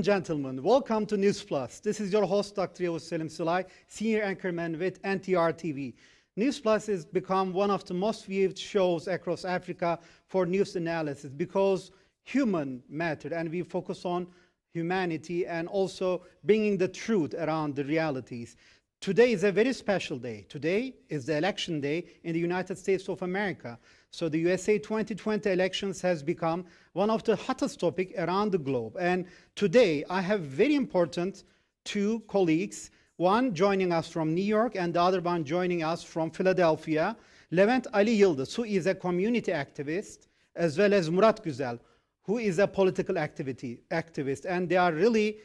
gentlemen, welcome to News Plus. This is your host, Dr. Yavuz Selim Sılay, senior anchorman with ntrtv. News Plus has become one of the most viewed shows across Africa for news analysis because human matter, and we focus on humanity and also bringing the truth around the realities. Today is a very special day. Today is the election day in the United States of America. So the USA 2020 elections has become one of the hottest topics around the globe. And today I have very important two colleagues, one joining us from New York and the other one joining us from Philadelphia, Levent Ali Yıldız, who is a community activist, as well as Murat Güzel, who is a political activist. And they are really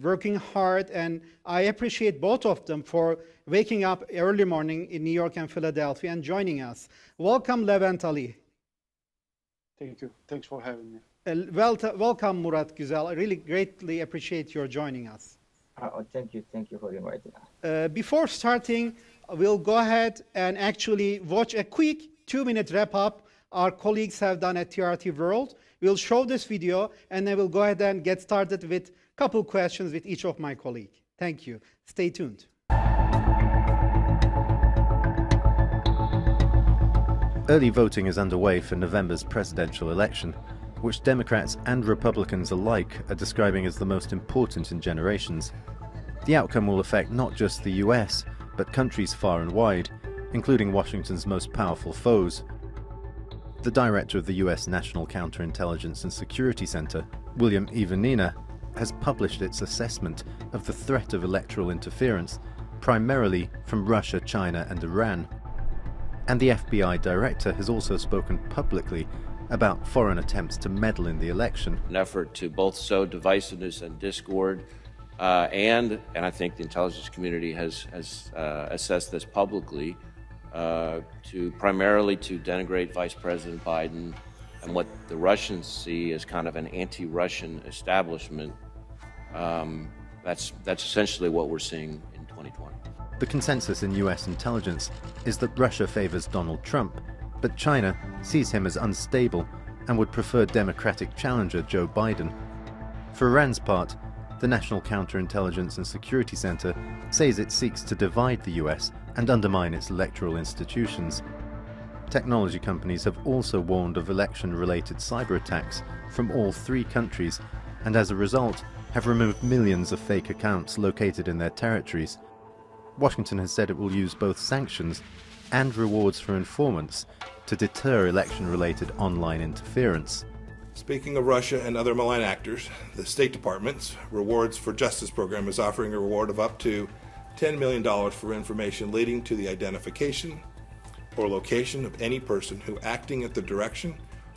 working hard, and I appreciate both of them for waking up early morning in New York and Philadelphia and joining us. Welcome, Levent Ali. Thank you. Thanks for having me. Welcome, Murat Güzel. I really greatly appreciate your joining us. Thank you. Thank you for inviting us. Before starting, we'll go ahead and actually watch a quick 2-minute wrap-up our colleagues have done at TRT World. We'll show this video, and then we'll go ahead and get started with a couple questions with each of my colleagues. Thank you. Stay tuned. Early voting is underway for November's presidential election, which Democrats and Republicans alike are describing as the most important in generations. The outcome will affect not just the US, but countries far and wide, including Washington's most powerful foes. The director of the US National Counterintelligence and Security Center, William Evanina, has published its assessment of the threat of electoral interference, primarily from Russia, China, and Iran. And the FBI director has also spoken publicly about foreign attempts to meddle in the election. An effort to both sow divisiveness and discord, and I think the intelligence community has assessed this publicly, primarily to denigrate Vice President Biden and what the Russians see as kind of an anti-Russian establishment. That's essentially what we're seeing in 2020. The consensus in US intelligence is that Russia favors Donald Trump, but China sees him as unstable and would prefer Democratic challenger Joe Biden. For Iran's part, the National Counterintelligence and Security Center says it seeks to divide the US and undermine its electoral institutions. Technology companies have also warned of election-related cyber attacks from all three countries, and as a result have removed millions of fake accounts located in their territories. Washington has said it will use both sanctions and rewards for informants to deter election-related online interference. Speaking of Russia and other malign actors, the State Department's Rewards for Justice program is offering a reward of up to $10 million for information leading to the identification or location of any person who, acting at the direction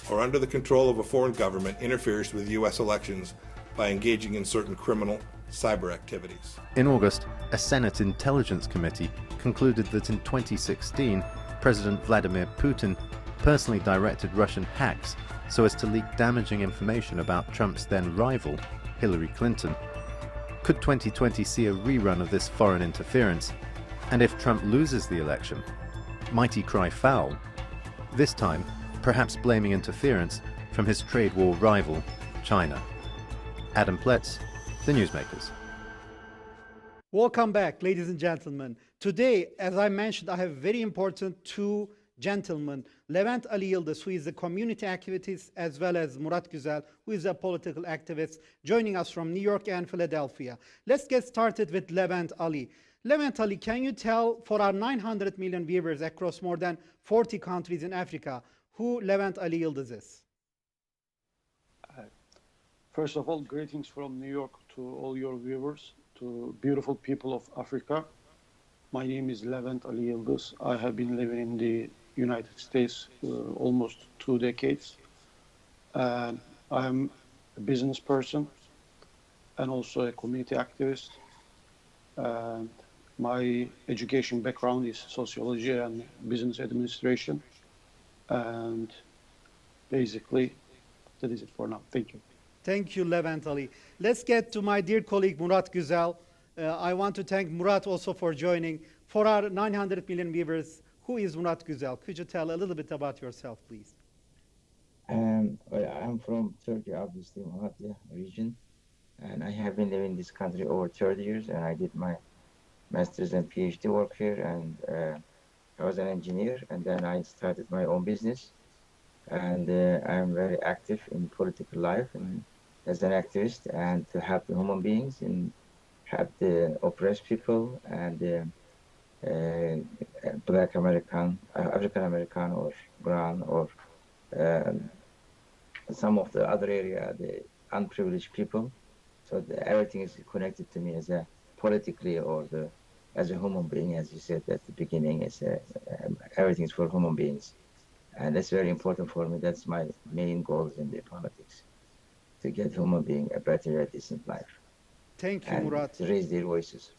or under the control of a foreign government, interferes with U.S. elections by engaging in certain criminal cyber activities. In August, a Senate Intelligence Committee concluded that in 2016, President Vladimir Putin personally directed Russian hacks so as to leak damaging information about Trump's then rival, Hillary Clinton. Could 2020 see a rerun of this foreign interference? And if Trump loses the election, might he cry foul? This time, perhaps blaming interference from his trade war rival, China. Adam Pletz, The Newsmakers. Welcome back, ladies and gentlemen. Today, as I mentioned, I have very important two gentlemen, Levent Ali Yıldız, who is a community activist, as well as Murat Güzel, who is a political activist, joining us from New York and Philadelphia. Let's get started with Levent Ali. Levent Ali, can you tell for our 900 million viewers across more than 40 countries in Africa who Levent Ali Yıldız is? First of all, greetings from New York to all your viewers, to beautiful people of Africa. My name is Levent Ali Yıldız. I have been living in the United States almost 2 decades. I am a business person and also a community activist. My education background is sociology and business administration. And basically, that is it for now. Thank you. Thank you, Levent Ali. Let's get to my dear colleague, Murat Güzel. I want to thank Murat also for joining. For our 900 million viewers, who is Murat Güzel? Could you tell a little bit about yourself, please? Well, I'm from Turkey, obviously, Malatya region. And I have been living in this country over 30 years, and I did my master's and PhD work here, and I was an engineer, and then I started my own business, and I'm very active in political life and as an activist, and to help the human beings and help the oppressed people and Black American, African American, or brown, or some of the other area, the unprivileged people. So everything is connected to me as a politically or as a human being, as you said at the beginning. Everything is for human beings, and that's very important for me. That's my main goals in the politics, to get human being a better, decent life. Thank you, And Murat. to raise their voices.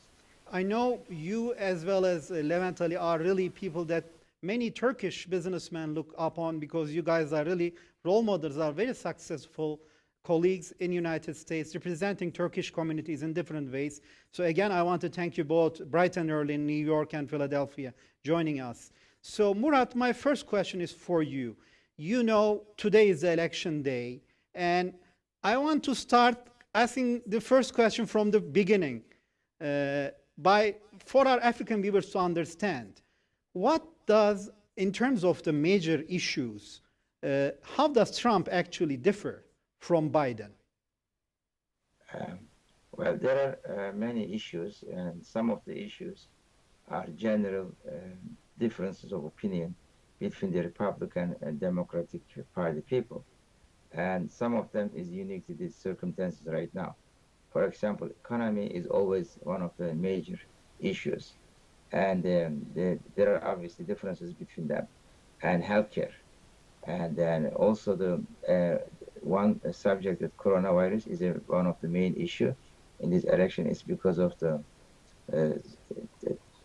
I know you as well as Levent Ali are really people that many Turkish businessmen look upon, because you guys are really role models, are very successful colleagues in United States representing Turkish communities in different ways. So again, I want to thank you both bright and early in New York and Philadelphia joining us. So Murat, my first question is for you. You know today is the election day, and I want to start asking the first question from the beginning. For our African viewers to understand, what does, in terms of the major issues, how does Trump actually differ from Biden? Well, there are many issues, and some of the issues are general differences of opinion between the Republican and Democratic Party people. And some of them is unique to these circumstances right now. For example, economy is always one of the major issues. And there are obviously differences between them, and healthcare. And then also the one subject that coronavirus is one of the main issue in this election is because of the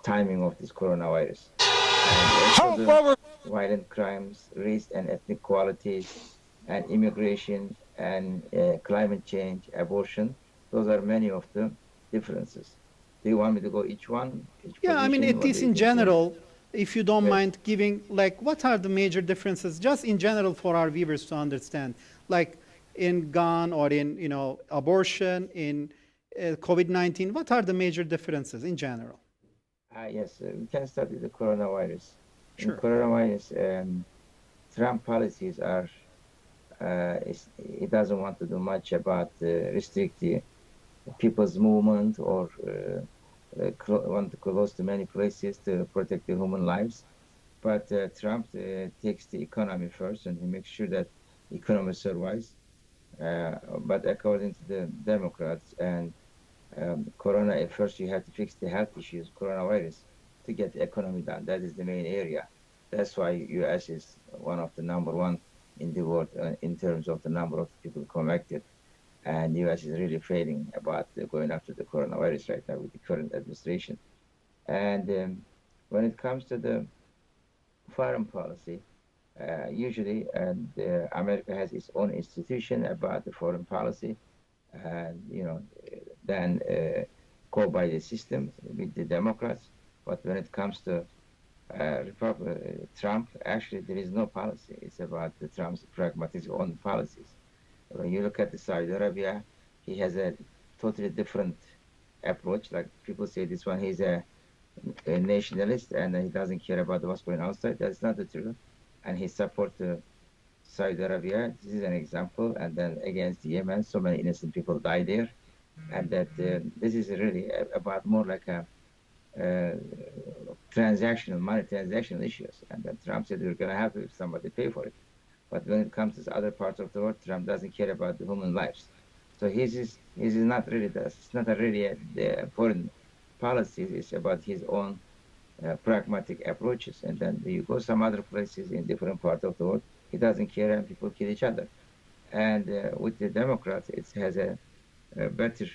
timing of this coronavirus. And also the violent crimes, race and ethnic equality, and immigration, and climate change, abortion. Those are many of the differences. Do you want me to go each one? Yeah, I mean, at least in general, if you don't Yes. mind giving, like, what are the major differences, just in general for our viewers to understand, like in gun or in, abortion, in COVID-19, what are the major differences in general? Yes, we can start with the coronavirus. Sure. In coronavirus, Trump policies are, he doesn't want to do much about restricting people's movement or want to close to many places to protect the human lives. But Trump takes the economy first, and he makes sure that the economy survives. But according to the Democrats and Corona, at first you have to fix the health issues, coronavirus, to get the economy done. That is the main area. That's why U.S. is one of the #1 in the world in terms of the number of people connected. And U.S. is really failing about going after the coronavirus right now with the current administration. And when it comes to the foreign policy, usually America has its own institution about the foreign policy, and then go by the system with the Democrats. But when it comes to Trump, actually there is no policy. It's about the Trump's pragmatic own policies. When you look at the Saudi Arabia, he has a totally different approach. Like people say, this one, he's a nationalist and he doesn't care about what's going outside. That's not the truth. And he supports Saudi Arabia. This is an example. And then against Yemen, so many innocent people die there. And that this is really about more like a money transactional issues. And then Trump said we're going to have to somebody pay for it. But when it comes to other parts of the world, Trump doesn't care about the human lives. So his is not really it's not really the foreign policies. It's about his own pragmatic approaches. And then you go some other places in different parts of the world, he doesn't care and people kill each other. And with the Democrats, it has a better,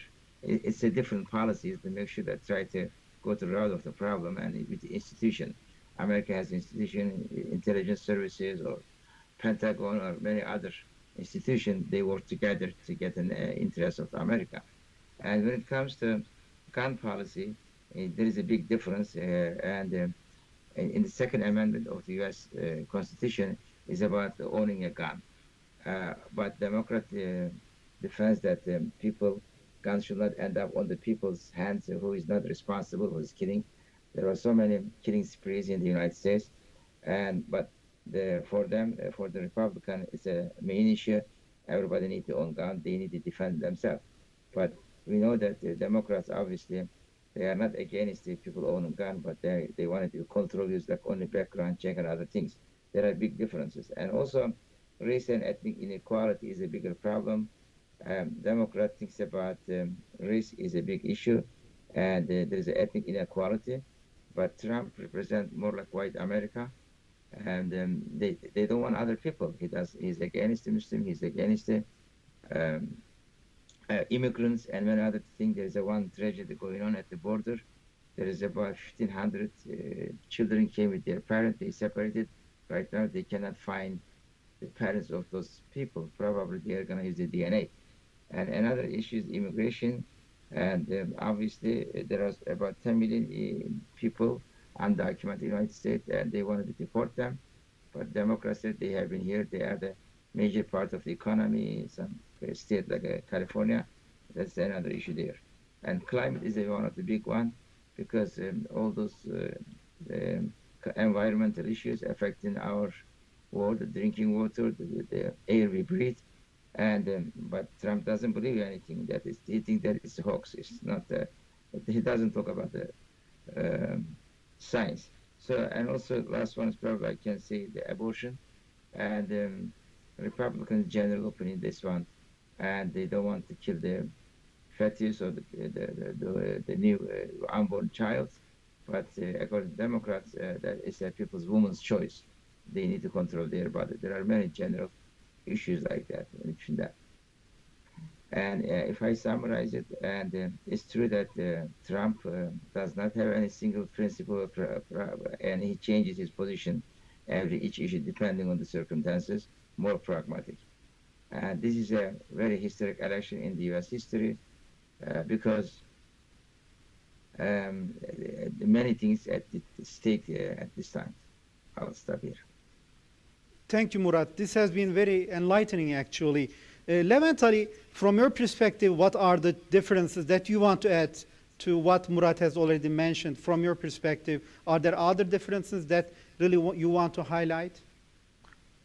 it's a different policies to make sure that try to go to the root of the problem. And with the institution, America has institution, intelligence services, or Pentagon, or many other institutions, they work together to get an interest of America. And when it comes to gun policy, there is a big difference. And in the Second Amendment of the U.S. Constitution is about owning a gun. But Democrat defends that people guns should not end up on the people's hands who is not responsible, who is killing. There are so many killing sprees in the United States, but for them, for the Republican, it's a main issue. Everybody needs to own gun. They need to defend themselves. But we know that the Democrats, obviously, they are not against the people owning gun, but they wanted to control use like only background check and other things. There are big differences. And also, race and ethnic inequality is a bigger problem. Democrat thinks about race is a big issue, and there is ethnic inequality. But Trump represents more like white America, and they don't want other people. He's against the Muslim. He's against the immigrants and many other things. There is one tragedy going on at the border. There is about 1,500 children came with their parents. They separated. Right now, they cannot find the parents of those people. Probably they are going to use the DNA. And another issue is immigration. And obviously, there are about 10 million people undocumented in the United States, and they wanted to deport them. But Democrats said they have been here. They are the major part of the economy. Some state like California, that's another issue there. And climate is one of the big one, because all those environmental issues affecting our world, the drinking water, the air we breathe. And but Trump doesn't believe anything that is. He thinks that it's a hoax. It's not. He doesn't talk about the science. So, and also last one is probably I can say the abortion, and Republicans' general opinion this one, and they don't want to kill the fetus or the new unborn child, but according to Democrats, that is a people's woman's choice. They need to control their body. There are many general issues like that, mention that. And if I summarize it, and it's true that Trump does not have any single principle, and he changes his position every each issue depending on the circumstances, more pragmatic. And this is a very historic election in the U.S. history because many things at stake at this time. I'll stop here. Thank you, Murat. This has been very enlightening, actually. Levent Ali, from your perspective, what are the differences that you want to add to what Murat has already mentioned? From your perspective, are there other differences that really you want to highlight?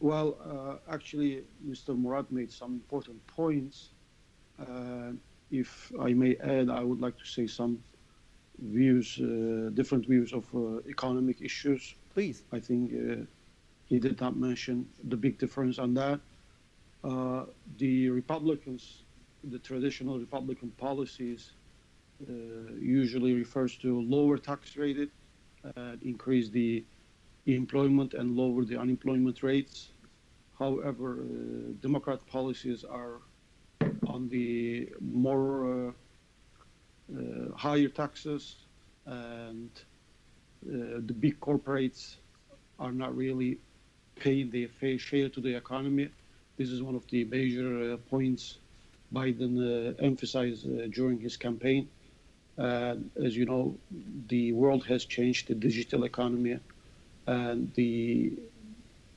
Well, actually, Mr. Murat made some important points. If I may add, I would like to say some views, different views of economic issues. Please. I think he did not mention the big difference on that. The Republicans, the traditional Republican policies usually refers to lower tax rate, increase the employment and lower the unemployment rates. However, Democrat policies are on the more higher taxes, and the big corporates are not really paying their fair share to the economy. This is one of the major points Biden emphasized during his campaign. As you know, the world has changed, the digital economy, and the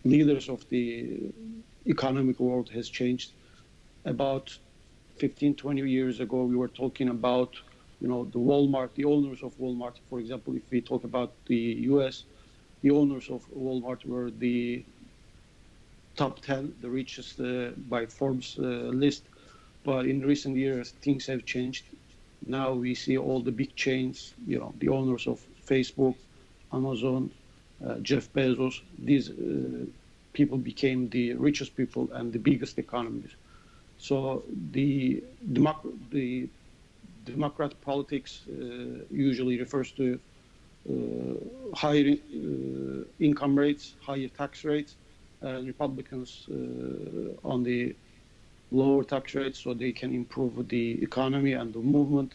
leaders of the economic world has changed. About 15, 20 years ago, we were talking about, the Walmart, the owners of Walmart. For example, if we talk about the U.S., the owners of Walmart were the top 10, the richest by Forbes list. But in recent years, things have changed. Now we see all the big chains, the owners of Facebook, Amazon, Jeff Bezos. These people became the richest people and the biggest economies. So the Democrat politics usually refers to higher income rates, higher tax rates, and Republicans on the lower tax rates so they can improve the economy and the movement,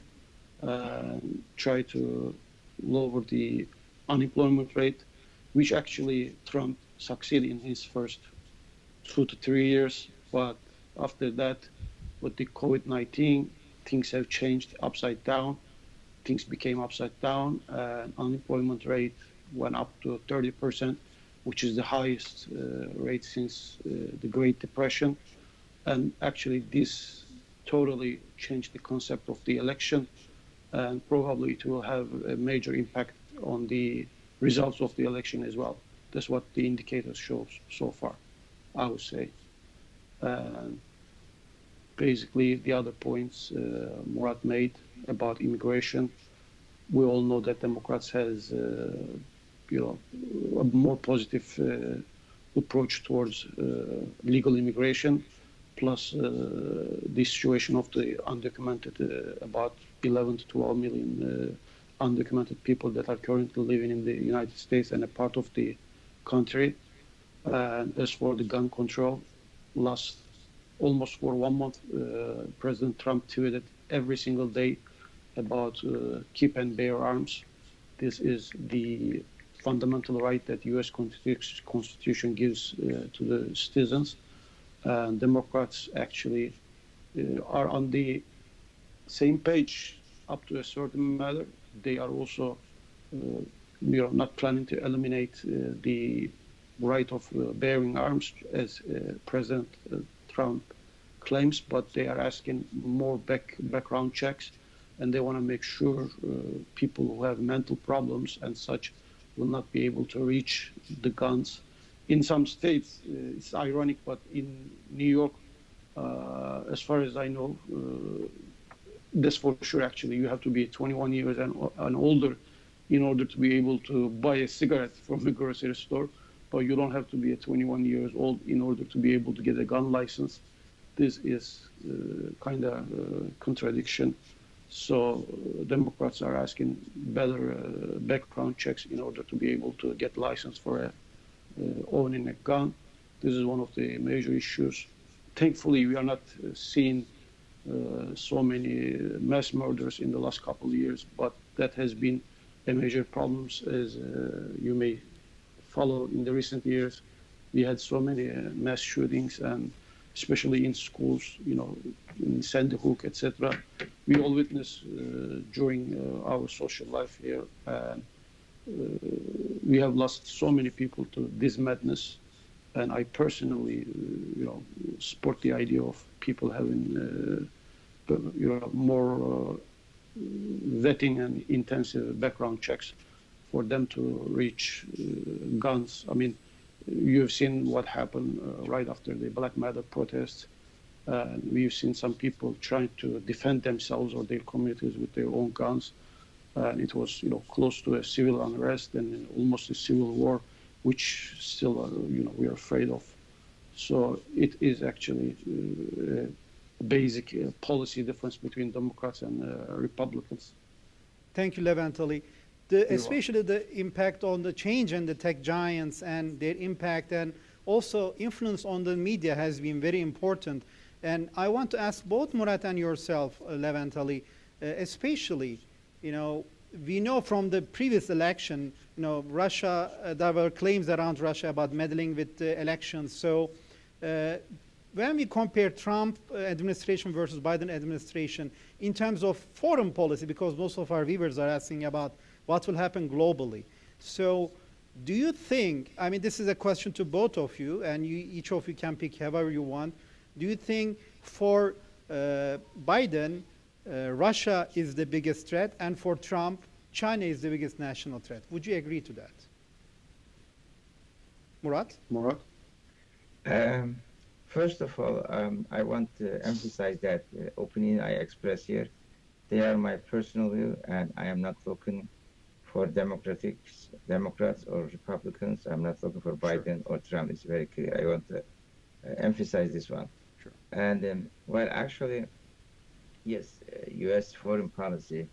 try to lower the unemployment rate, which actually Trump succeeded in his first 2 to 3 years. But after that, with the COVID-19, things have changed upside down. Things became upside down, and unemployment rate went up to 30%, which is the highest rate since the Great Depression. And actually, this totally change the concept of the election, and probably it will have a major impact on the results of the election as well. That's what the indicators show so far, I would say. Basically, the other points Murat made about immigration, we all know that Democrats has, a more positive approach towards legal immigration, plus the situation of the undocumented, about 11 to 12 million undocumented people that are currently living in the United States and a part of the country. And as for the gun control, almost for 1 month, President Trump tweeted every single day about keep and bear arms. This is the fundamental right that U.S. Constitution gives to the citizens. And Democrats actually are on the same page up to a certain matter. They are also, not planning to eliminate the right of bearing arms, as President Trump claims, but they are asking more background checks, and they want to make sure people who have mental problems and such will not be able to reach the guns. In some states, it's ironic, but in New York, as far as I know, that's for sure actually, you have to be 21 years and older in order to be able to buy a cigarette from a grocery store, but you don't have to be 21 years old in order to be able to get a gun license. This is kind of a contradiction. So Democrats are asking better background checks in order to be able to get license for owning a gun. This is one of the major issues. Thankfully, we are not seeing so many mass murders in the last couple of years, but that has been a major problem, as you may follow in the recent years. We had so many mass shootings, and especially in schools, in Sandy Hook, etc. We all witnessed during our social life here. We have lost so many people to this madness, and I personally, support the idea of people having, more vetting and intensive background checks for them to reach guns. I mean, you've seen what happened right after the Black Matter protests. We've seen some people trying to defend themselves or their communities with their own guns. And it was, close to a civil unrest and almost a civil war, which still, we are afraid of. So it is actually a basic policy difference between Democrats and Republicans. Thank you, Levent Ali. Especially the impact on the change in the tech giants and their impact and also influence on the media has been very important. And I want to ask both Murat and yourself, Levent Ali, especially, we know from the previous election, Russia, there were claims around Russia about meddling with the elections. So when we compare Trump administration versus Biden administration in terms of foreign policy, because most of our viewers are asking about what will happen globally. So do you think, I mean, this is a question to both of you, and each of you can pick however you want. Do you think for Biden, Russia is the biggest threat, and for Trump, China is the biggest national threat? Would you agree to that? Murat? First of all, I want to emphasize that opinion I express here, they are my personal view, and I am not looking for Democrats or Republicans. I'm not looking for Biden or Trump. It's very clear. I want to emphasize this one. Sure. And well, actually, yes, U.S. foreign policy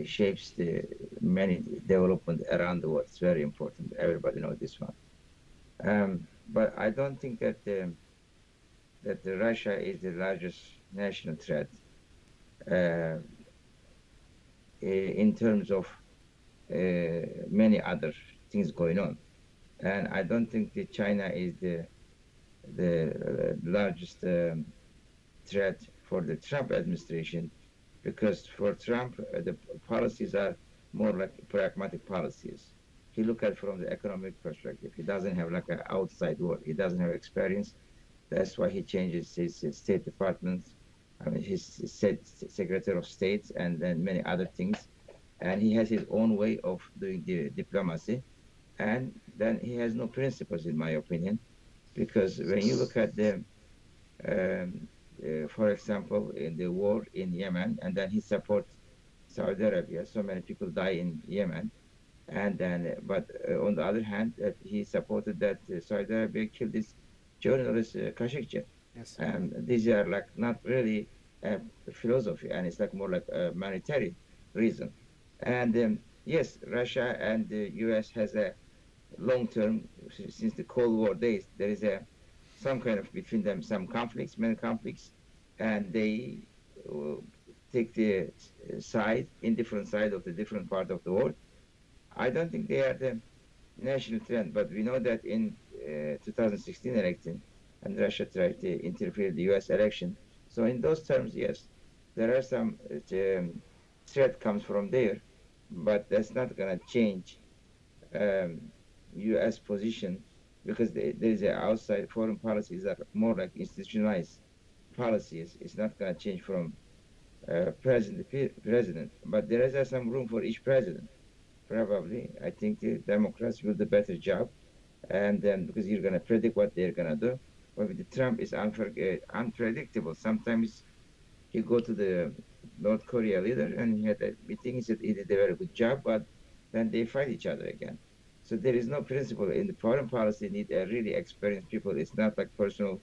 shapes the many development around the world. It's very important. Everybody knows this one. But I don't think that Russia is the largest national threat in terms of many other things going on. And I don't think that China is the largest threat for the Trump administration, because for Trump, the policies are more like pragmatic policies. He look at from the economic perspective. He doesn't have like an outside world. He doesn't have experience. That's why he changes his State Department. I mean, he's Secretary of State and then many other things. And he has his own way of doing the diplomacy. And then he has no principles, in my opinion, because when you look at the, for example, in the war in Yemen, and then he supports Saudi Arabia, so many people die in Yemen. And then, but on the other hand, that he supported that Saudi Arabia killed this journalist Khashoggi. Yes. These are like not really philosophy, and it's like more like a monetary reason. And yes, Russia and the U.S. has a long-term, since the Cold War days, there is some kind of between them some conflicts, many conflicts, and they take the side in different side of the different part of the world. I don't think they are the national trend, but we know that in 2016 election, and Russia tried to interfere in the U.S. election. So in those terms, yes, there are some threat comes from there, but that's not going to change U.S. position, because there is an outside foreign policies that are more like institutionalized policies. It's not going to change from president to president, but there is some room for each president. Probably, I think the Democrats will do a better job, and then because you're going to predict what they're going to do. But with the Trump is unpredictable. Sometimes he go to the North Korea leader and he had a meeting. He said he did a very good job, but then they fight each other again. So there is no principle in the foreign policy. Need a really experienced people. It's not like personal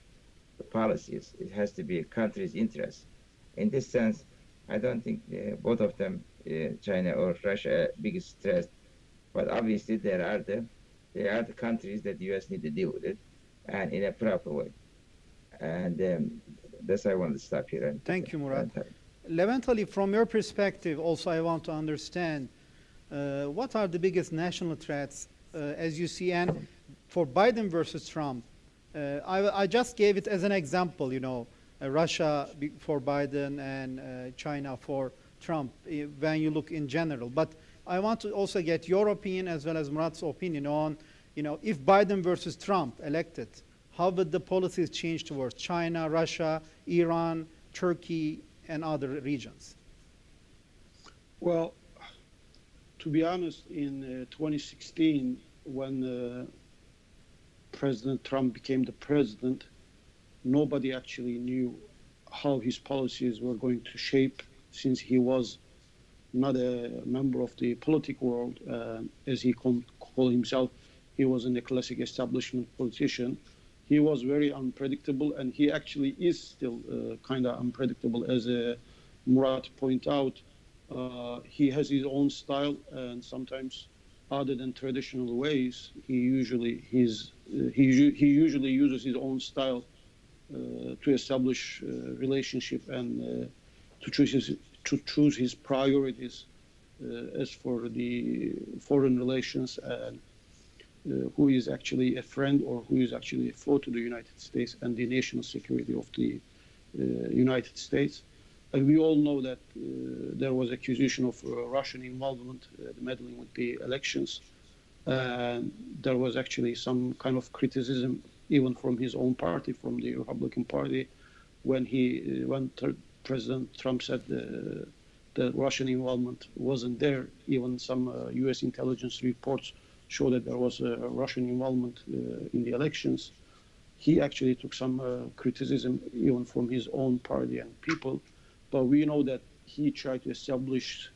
policies. It has to be a country's interest. In this sense, I don't think both of them, China or Russia, biggest threat. But obviously there are the countries that the U.S. need to deal with it, and in a proper way. And that's why I want to stop here. And thank you, Murat. Levent Ali, from your perspective, also I want to understand what are the biggest national threats as you see, and for Biden versus Trump. I just gave it as an example, you know, Russia for Biden and China for Trump, when you look in general. But I want to also get your opinion as well as Murat's opinion on, you know, if Biden versus Trump elected, how would the policies change towards China, Russia, Iran, Turkey, and other regions? Well, to be honest, in 2016, when President Trump became the president, nobody actually knew how his policies were going to shape, since he was not a member of the political world, as he called himself. He wasn't a classic establishment politician. He was very unpredictable, and he actually is still kind of unpredictable. As Murat pointed out, he has his own style, and sometimes, other than traditional ways, he usually uses his own style to establish relationship and to choose his priorities as for the foreign relations, and who is actually a friend or who is actually a foe to the United States and the national security of the United States. And we all know that there was accusation of Russian involvement, meddling with the elections. And there was actually some kind of criticism, even from his own party, from the Republican Party, when President Trump said the Russian involvement wasn't there. Even some U.S. intelligence reports show that there was Russian involvement in the elections. He actually took some criticism, even from his own party and people. But we know that he tried to establish,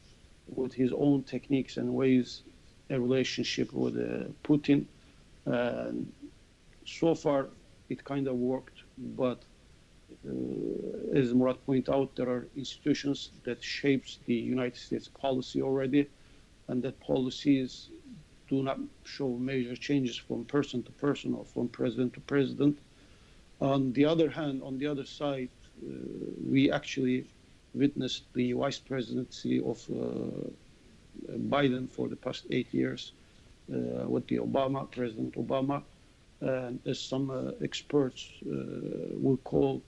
with his own techniques and ways, a relationship with Putin. So far, it kind of worked. But as Murat pointed out, there are institutions that shapes the United States policy already, and that policies do not show major changes from person to person or from president to president. On the other hand, on the other side, we actually witnessed the vice presidency of Biden for the past 8 years with the President Obama, and as some experts will call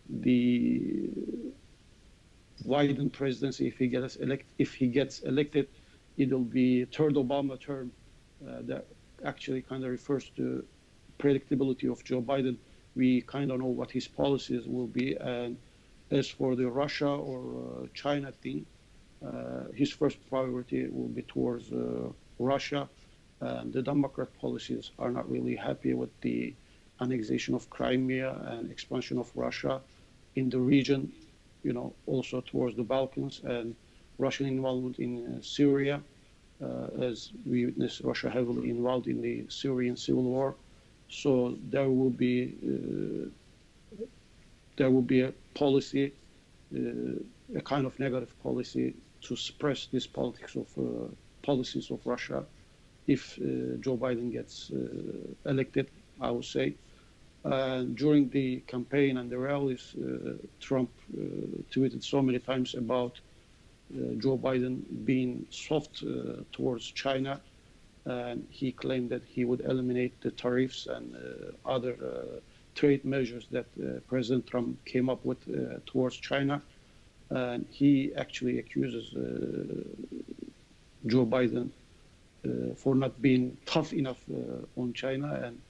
the Biden presidency, if he gets elected, it'll be third Obama term. That actually kind of refers to predictability of Joe Biden. We kind of know what his policies will be, and As for the Russia or China thing, his first priority will be towards Russia. The Democrat policies are not really happy with the annexation of Crimea and expansion of Russia in the region, also towards the Balkans, and Russian involvement in Syria, as we witness Russia heavily involved in the Syrian civil war. So there will be a policy, a kind of negative policy to suppress this policies of Russia if Joe Biden gets elected, I would say. During the campaign and the rallies, Trump tweeted so many times about Joe Biden being soft towards China, and he claimed that he would eliminate the tariffs and other trade measures that President Trump came up with towards China. And he actually accuses Joe Biden for not being tough enough on China, and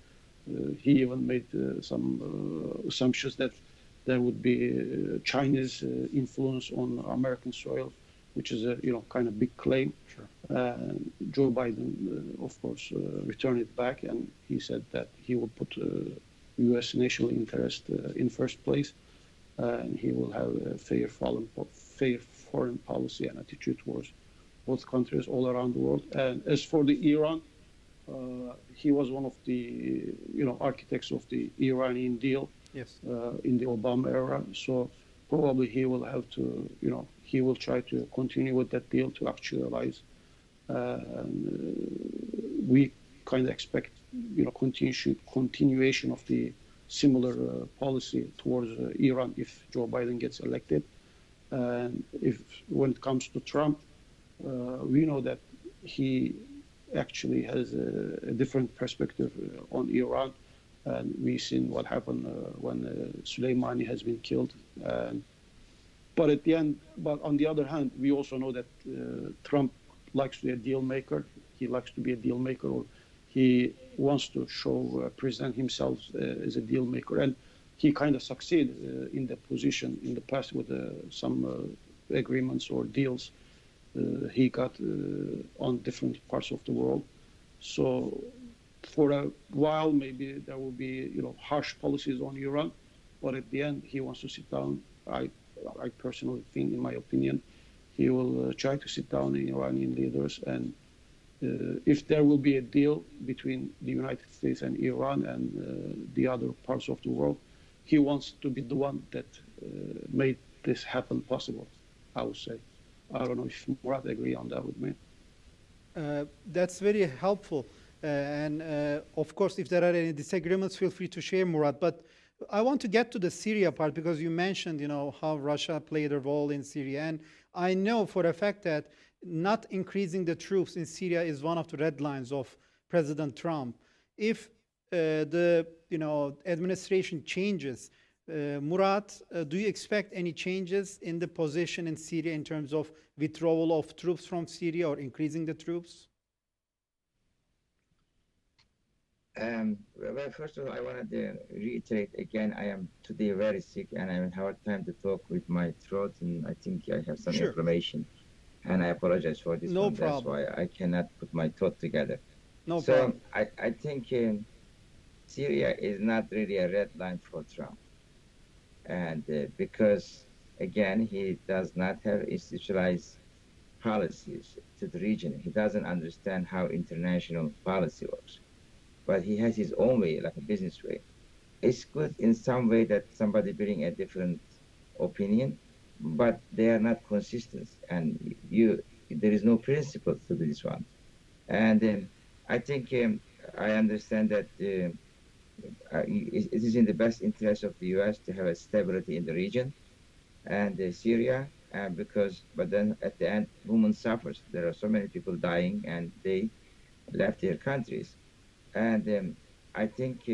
he even made some assumptions that there would be Chinese influence on American soil, which is a kind of big claim. Sure. Joe Biden, of course, returned it back, and he said that he will put U.S. national interest in first place, and he will have a fair foreign policy and attitude towards both countries all around the world. And as for the Iran, he was one of the architects of the Iranian deal. Yes. In the Obama era. So probably he will have to, he will try to continue with that deal to actualize. We kind of expect, continuation of the similar policy towards Iran if Joe Biden gets elected. And when it comes to Trump, we know that he actually has a different perspective on Iran. And we've seen what happened when Soleimani has been killed. But on the other hand, we also know that Trump likes to be a deal maker. He likes to be a deal maker, or he wants to present himself as a deal maker. And he kind of succeeded in that position in the past with some agreements or deals he got on different parts of the world. So for a while, maybe there will be, harsh policies on Iran, but at the end, he wants to sit down. I personally think, in my opinion, he will try to sit down with Iranian leaders, and if there will be a deal between the United States and Iran and the other parts of the world, he wants to be the one that made this happen possible, I would say. I don't know if Murat agree on that with me. That's very helpful. And of course, if there are any disagreements, feel free to share, Murat. But I want to get to the Syria part, because you mentioned, how Russia played a role in Syria. And I know for a fact that not increasing the troops in Syria is one of the red lines of President Trump. If the administration changes, Murat, do you expect any changes in the position in Syria in terms of withdrawal of troops from Syria or increasing the troops? Well, first of all, I wanted to reiterate again, I am today very sick and I'm having a hard time to talk with my throat, and I think I have some inflammation, and I apologize for this. No problem. That's why I cannot put my thought together. No problem. So I think Syria is not really a red line for Trump. And because, again, he does not have institutionalized policies to the region. He doesn't understand how international policy works. But he has his own way, like a business way. It's good in some way that somebody bring a different opinion, but they are not consistent. And there is no principle to this one. And I think I understand that it is in the best interest of the U.S. to have a stability in the region and Syria, but then at the end, women suffers. There are so many people dying, and they left their countries. And I think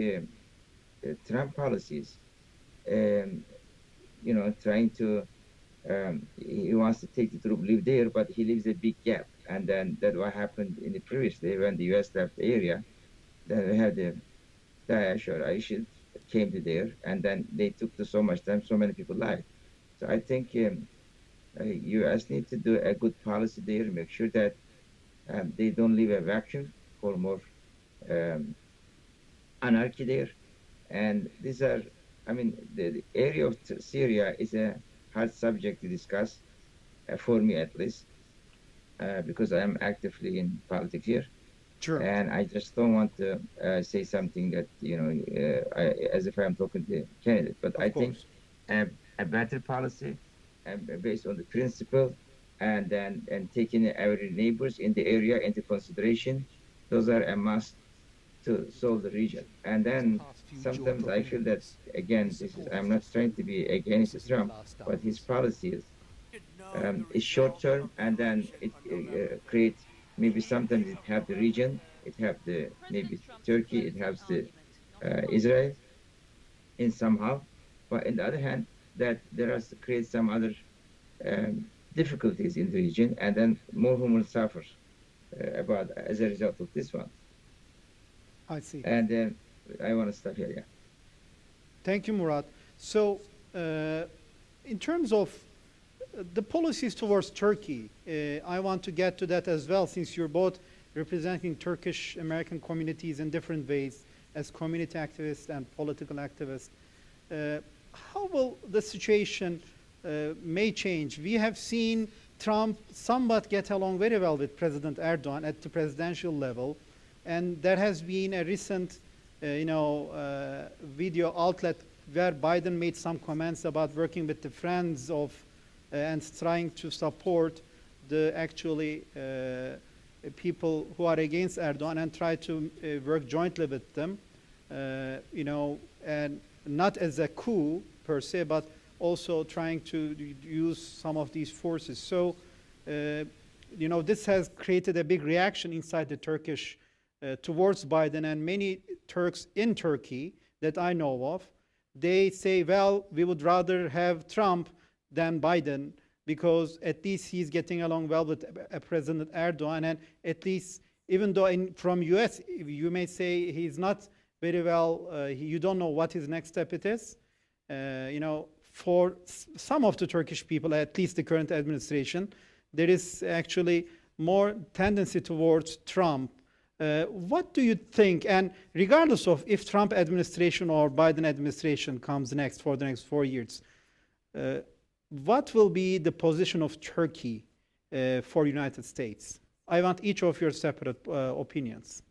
Trump policies, trying to, he wants to take the troop, live there, but he leaves a big gap. And then that's what happened in the previous day when the U.S. left the area. Then we had the Daesh or ISIL came to there, and then they took so much time, so many people died. So I think U.S. need to do a good policy there, make sure that they don't leave a vacuum for more anarchy there. And these are, I mean, the area of Syria is a hard subject to discuss, for me at least, because I am actively in politics here. Sure. And I just don't want to say something that, you know, as if I'm talking to a candidate. But I think a better policy based on the principle and taking our neighbors in the area into consideration, those are a must to solve the region. And then sometimes I feel that, again, I'm not trying to be against Trump, but his policies is short-term, and then it creates, maybe sometimes it helps the region, it helps the maybe Turkey, it helps the Israel in somehow, but on the other hand, that there are create some other difficulties in the region, and then more human suffer about as a result of this one. I see. And I want to stop here. Yeah. Thank you, Murat. So, in terms of the policies towards Turkey, I want to get to that as well, since you're both representing Turkish American communities in different ways as community activists and political activists. How will the situation may change? We have seen Trump somewhat get along very well with President Erdogan at the presidential level, and there has been a recent video outlet where Biden made some comments about working with the friends of and trying to support the actually people who are against Erdogan and try to work jointly with them, and not as a coup per se, but also trying to use some of these forces. So, this has created a big reaction inside the Turkish towards Biden, and many Turks in Turkey that I know of, they say, well, we would rather have Trump than Biden, because at least he's getting along well with President Erdogan, and at least, even though from US, you may say he's not very well, you don't know what his next step it is. For some of the Turkish people, at least the current administration, there is actually more tendency towards Trump. What do you think? And regardless of if Trump administration or Biden administration comes next for the next 4 years, what will be the position of Turkey for United States? I want each of your separate opinions.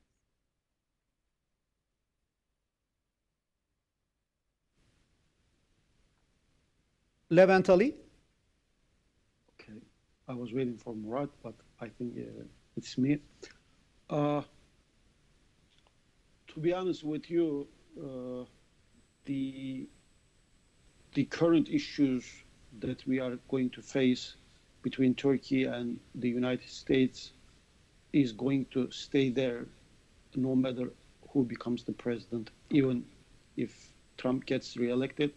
Levent Ali? Okay, I was waiting for Murat, but I think it's me. To be honest with you, the current issues that we are going to face between Turkey and the United States is going to stay there no matter who becomes the president, even if Trump gets reelected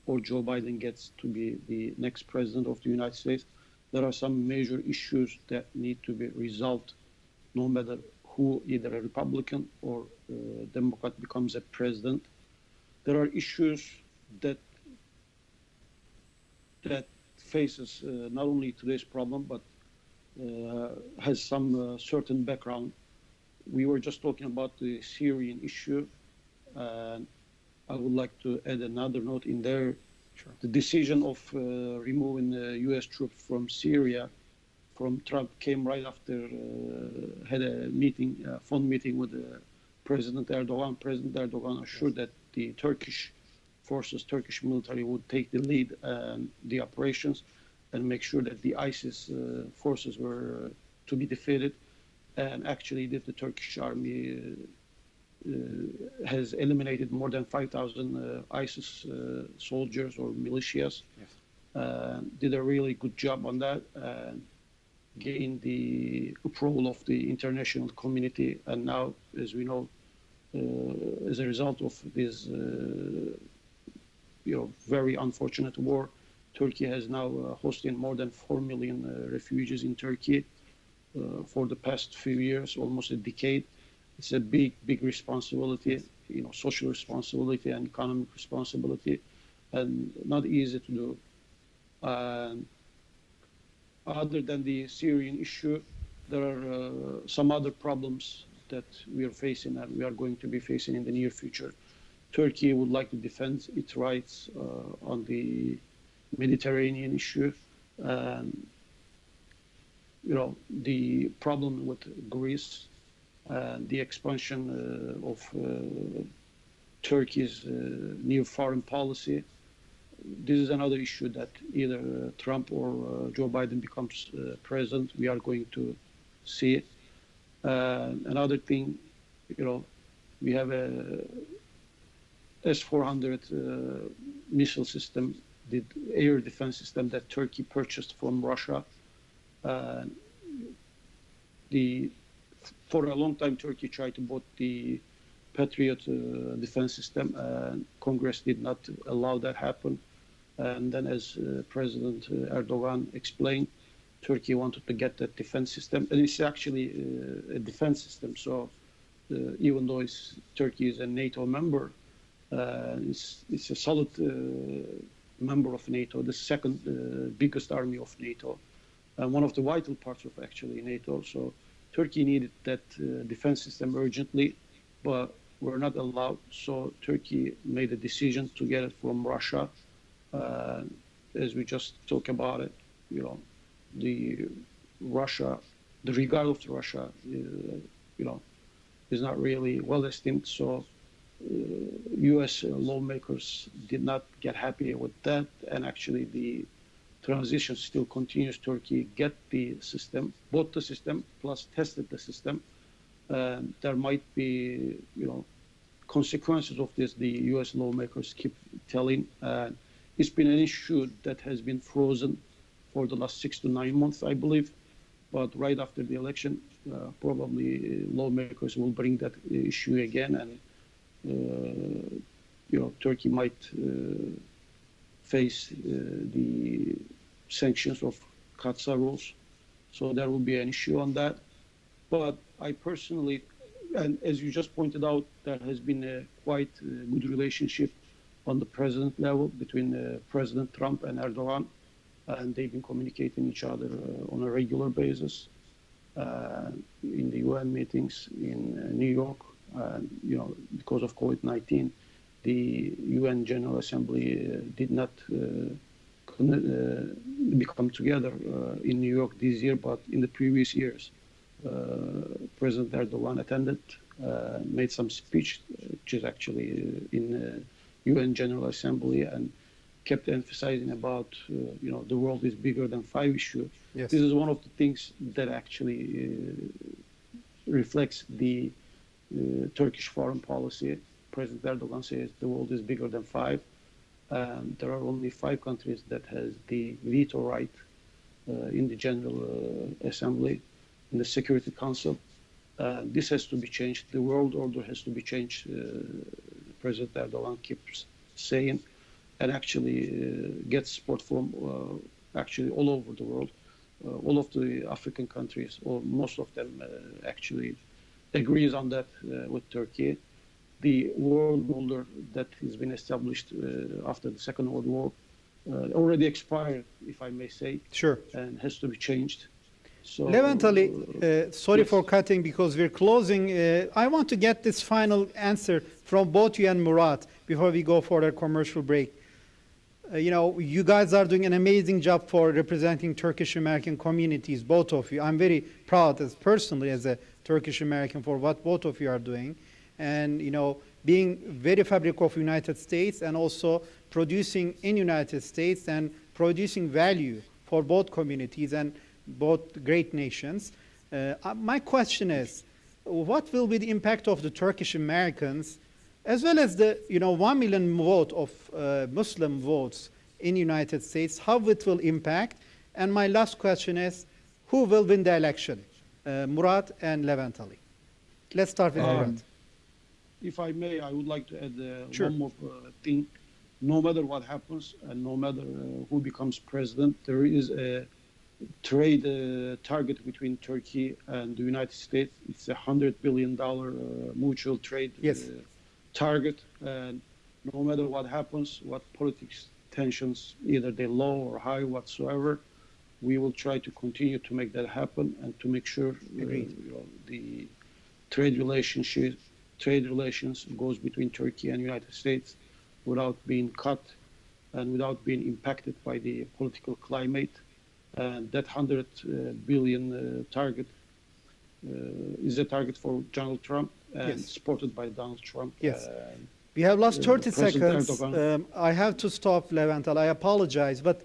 or Joe Biden gets to be the next president of the United States. There are some major issues that need to be resolved no matter who, either a Republican or Democrat becomes a president. There are issues that faces not only today's problem, but has some certain background. We were just talking about the Syrian issue, and I would like to add another note in there. Sure. The decision of removing the U.S. troops from Syria from Trump came right after had a meeting, phone meeting with President Erdogan. President Erdogan assured that the Turkish forces, Turkish military would take the lead and the operations and make sure that the ISIS forces were to be defeated. And actually, the Turkish army has eliminated more than 5,000 ISIS soldiers or militias. Yes. Did a really good job on that and gained the approval of the international community. And now, as we know, as a result of this very unfortunate war, Turkey has now hosted more than 4 million refugees in Turkey for the past few years, almost a decade. It's a big responsibility, social responsibility and economic responsibility, and not easy to do. Other than the Syrian issue, there are some other problems that we are facing and we are going to be facing in the near future. Turkey would like to defend its rights on the Mediterranean issue. The problem with Greece, the expansion of Turkey's new foreign policy. This is another issue that either Trump or Joe Biden becomes president, we are going to see it. Another thing, we have a S-400 missile system, the air defense system that Turkey purchased from Russia. For a long time, Turkey tried to buy the Patriot defense system, and Congress did not allow that happen. And then, as President Erdogan explained, Turkey wanted to get that defense system, and it's actually a defense system. So, even though Turkey is a NATO member, it's a solid member of NATO, the second biggest army of NATO, and one of the vital parts of actually NATO. So, Turkey needed that defense system urgently, but were not allowed. So, Turkey made a decision to get it from Russia. As we just talked about it, the regard of Russia, is not really well esteemed. So U.S. lawmakers did not get happy with that, and actually the transition still continues. Turkey bought the system, plus tested the system. There might be, consequences of this. The U.S. lawmakers keep telling. It's been an issue that has been frozen for the last 6 to 9 months, I believe. But right after the election, probably lawmakers will bring that issue again, and Turkey might face the sanctions of Katsa rules. So there will be an issue on that. But I personally, and as you just pointed out, there has been a quite good relationship on the president level between President Trump and Erdogan, and they've been communicating each other on a regular basis in the UN meetings in New York. Because of COVID-19, the UN General Assembly did not become together in New York this year, but in the previous years, President Erdogan attended, made some speech, which is actually in UN General Assembly, and kept emphasizing about, the world is bigger than 5 issue. Yes. This is one of the things that actually reflects the Turkish foreign policy. President Erdogan says the world is bigger than 5. There are only 5 countries that has the veto right in the General Assembly, in the Security Council. This has to be changed. The world order has to be changed. President Erdogan keeps saying, and actually gets support from actually all over the world. All of the African countries, or most of them, actually agrees on that with Turkey. The world order that has been established after the Second World War already expired, if I may say. Sure. And has to be changed. So, Levent Ali, sorry yes. for cutting because we're closing. I want to get this final answer from both you and Murat before we go for a commercial break. You guys are doing an amazing job for representing Turkish American communities, both of you. I'm very proud personally as a Turkish American for what both of you are doing. And, being very fabric of United States and also producing in United States and producing value for both communities and both great nations. My question is, what will be the impact of the Turkish Americans as well as the 1 million vote of Muslim votes in the United States, how it will impact? And my last question is, who will win the election? Murat and Levent Ali. Let's start with Murat. If I may, I would like to add Sure. one more thing. No matter what happens and no matter who becomes president, there is a trade target between Turkey and the United States. It's $100 billion mutual trade Yes. target. And no matter what happens, what politics tensions, either they're low or high whatsoever, we will try to continue to make that happen and to make sure the trade relations goes between Turkey and United States without being cut and without being impacted by the political climate. And that 100 billion target is a target for Donald Trump and supported by Donald Trump. Yes. We have lost 30 President seconds. I have to stop, Levent Ali. I apologize, but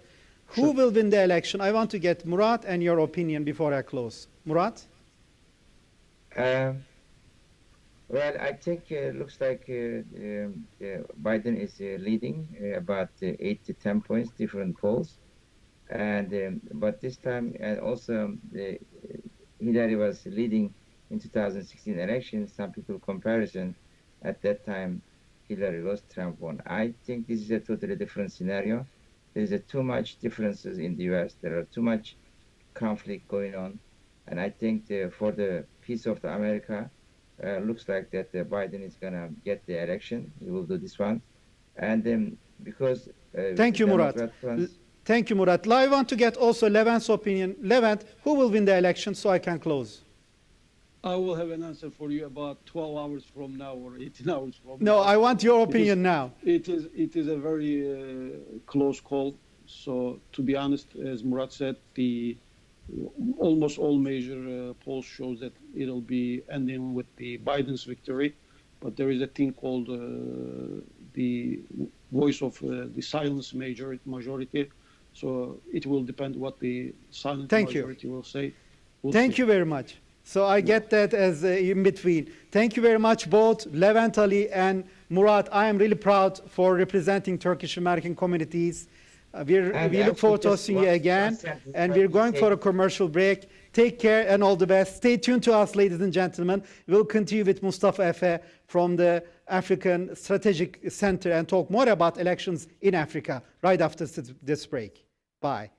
who will win the election? I want to get Murat and your opinion before I close. Murat? Well, I think it looks like Biden is leading about 8 to 10 points, different polls. And but this time, and also Hillary was leading in 2016 election. Some people comparison at that time, Hillary lost, Trump won. I think this is a totally different scenario. There is too much differences in the U.S. There are too much conflict going on, and I think for the peace of America, looks like that Biden is gonna get the election. He will do this one, and then because thank you, Murat. Thank you, Murat. I want to get also Levent's opinion. Levent, who will win the election so I can close? I will have an answer for you about 12 hours from now or 18 hours from now. No, I want your opinion now. It is a very close call. So to be honest, as Murat said, almost all major polls shows that it'll be ending with the Biden's victory. But there is a thing called the voice of the silence majority. So it will depend what the silent majority will say. Thank you very much. So I get that as in between. Thank you very much, both Levent Ali and Murat. I am really proud for representing Turkish American communities. We look forward to seeing you again. And we're going for a commercial break. Take care and all the best. Stay tuned to us, ladies and gentlemen. We'll continue with Mustafa Efe from the African Strategic Center and talk more about elections in Africa right after this break. Bye.